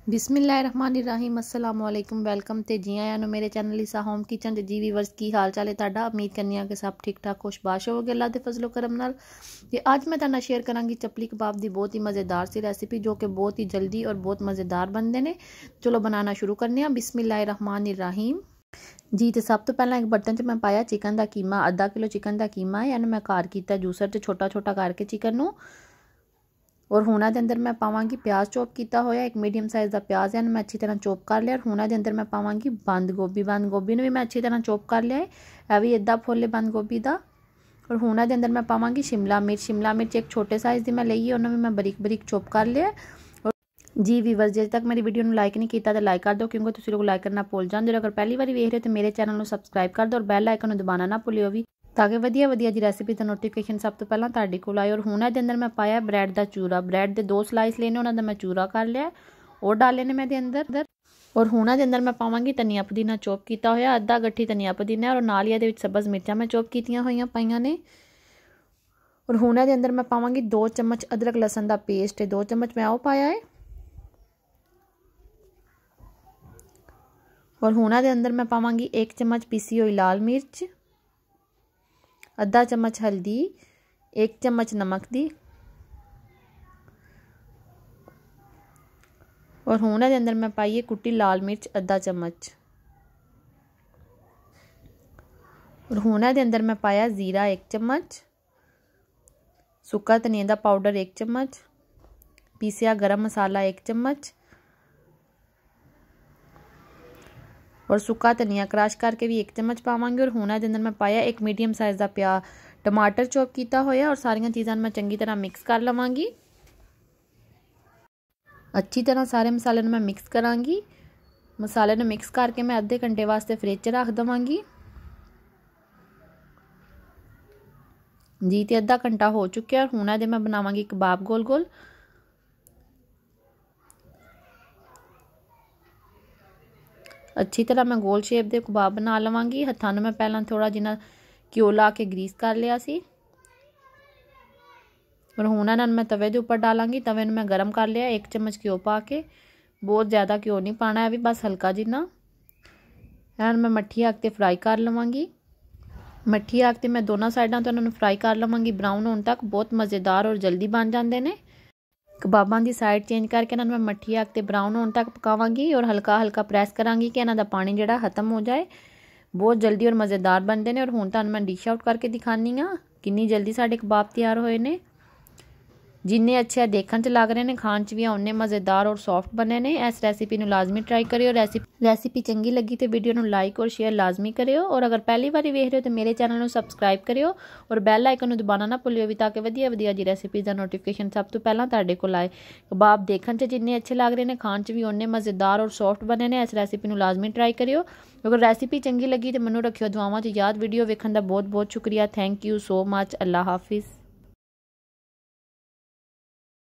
बिस्मिल्लाहिर्रहमानिर्रहीम अस्सलाम वालेकुम वेलकम ते जी आया मेरे चैनल ईसा होम किचन ते जी वीवर्स की हाल चाल है तुहाडा। उम्मीद करनी आ कि सब ठीक ठाक खुशबाश होवोगे अल्लाह दे फजलो करम नाल। ते अज मैं तुहाडे शेयर करांगी चपली कबाब दी बहुत ही मज़ेदार सी रेसिपी जो कि बहुत ही जल्दी और बहुत मज़ेदार बनते हैं। चलो बनाना शुरू करने आ। बिस्मिल्लाहिर्रहमानिर्रहीम जी। तो सब तो पहला एक बर्तन च मैं पाया चिकन का कीमा, आधा किलो चिकन का कीमा है। मैं घर किया जूसर च छोटा छोटा करके चिकन नूं। और हुणा दे अंदर मैं पावांगी प्याज चॉप किया होया, एक मीडियम साइज़ का प्याज है मैं अच्छी तरह चॉप कर लिया। और हुणा दे अंदर मैं पावांगी बंद गोभी भी मैं अच्छी तरह चॉप कर लिया है, यह भी इदा फुल है बंद गोभी का। और हुणा दे अंदर मैं पावांगी शिमला मिर्च एक छोटे साइज़ की मैं ली है, उन्होंने भी मैं बरीक बरीक चॉप कर लिया। और जी वीवर्स जे तक मेरी वीडियो लाइक नहीं किया तो लाइक कर दो, क्योंकि तुम लोग लाइक करना भुल जाते हो। अगर पहली बार वेख रहे हो तो मेरे चैनल को सबसक्राइब कर दो और बैल आइकन दबाना ना भुलियो भी, ताकि वधिया वधिया जी रेसिपी का नोटिफिकेशन सब तो पहला तुहाडे कोल आए। और हुण इहदे अंदर मैं पाया ब्रैड का चूरा, ब्रैड के 2 स्लाइस लेने, उन्होंने मैं चूरा कर लिया और डाले ने मैं अंदर। और हुण इहदे अंदर मैं पावांगी धनिया पुदीना चॉप किया होया, अद्धा गट्ठी धनिया पुदीना और नाल ही इहदे विच सब्ज़ मिर्चां मैं चॉप कीतियां होईयां पाईयां ने। और हुण इहदे अंदर मैं पावांगी 2 चम्मच अदरक लहसुन का पेस्ट, 2 चम्मच मैं वो पाया है। और हुण इहदे अंदर मैं पावांगी 1 चम्मच पीसी हुई लाल मिर्च, आधा चम्मच हल्दी, 1 चम्मच नमक दी। और हुण इहदे अंदर मैं पाई है कुटी लाल मिर्च आधा चम्मच। और हुण इहदे अंदर मैं पाया जीरा 1 चम्मच, सुक्का धनिया का पाउडर 1 चम्मच, पीसिया गरम मसाला 1 चम्मच और सुक्का धनिया क्रश करके भी 1 चम्मच पावांगे। और हुण इहदे अंदर मैं पाया एक मीडियम साइज़ का टमाटर चॉप किया होया। और सारियां चीज़ां मैं चंगी तरह मिक्स कर लवांगी। अच्छी तरह सारे मसाले मैं मिक्स करांगी। मसाले ने मिक्स करके मैं आधे घंटे वास्ते फ्रिज च रख देवांगी जी। तो आधा घंटा हो चुका है। और हुण इहदे मैं बनावांगी कबाब गोल गोल। अच्छी तरह मैं गोल शेप के कबाब बना लवांगी। हत्थां नूं मैं पहला थोड़ा जिन्ना घ्यो ला के ग्रीस कर लिया सी। और हुण इन्हां नूं मैं तवे के उपर डालांगी। तवे नूं मैं गर्म कर लिया, 1 चम्मच घ्यो पा के, बहुत ज़्यादा घ्यो नहीं पाना है, भी बस हल्का जिन्ना। इन्हां नूं मैं मट्ठी अग ते फ्राई कर लवांगी। मट्ठी अग ते मैं दोनों साइडों तो इन्हां नूं फ्राई कर लवांगी ब्राउन होने तक। बहुत मज़ेदार और जल्दी बन जाते हैं। कबाबां की साइड चेंज करके इन्हां मैं मट्ठी अग ते ब्राउन होने तक पकावांगी और हल्का हल्का प्रैस करांगी कि इन्हां दा पानी जिहड़ा खत्म हो जाए। बहुत जल्दी और मज़ेदार बनते हैं। और हुण तुहानूं मैं डिश आउट करके दिखानी हाँ कितनी जल्दी साडे कबाब तैयार होए ने। जिन्ने अच्छे देखण च लग रहे हैं खाण च भी उन्ने मज़ेदार और सॉफ्ट बने ने। इस रेसिपी नूं लाजमी ट्राई करियो। रेसिपी चंगी लगी तो वीडियो नूं लाइक और शेयर लाजमी करियो। और अगर पहली बार वेख रहे हो तो मेरे चैनल को सबसक्राइब करियो और बैल आइकन दबाना ना भुलियो भी, ताकि वधिया वधिया जी रेसिपी का नोटिफिकेशन सब तो पहला तुहाडे कोल आए। कबाब देखण च जिन्ने अच्छे लग रहे हैं खाण च भी उन्ने मज़ेदार और सॉफ्ट बने ने। इस रेसिपी नूं लाजमी ट्राई करियो। अगर रेसिपी चंगी लगी तो मैनूं रखियो दुआवां च याद। वीडियो वेखण दा बहुत बहुत शुक्रिया। Thank you so much. अल्लाह हाफिज़।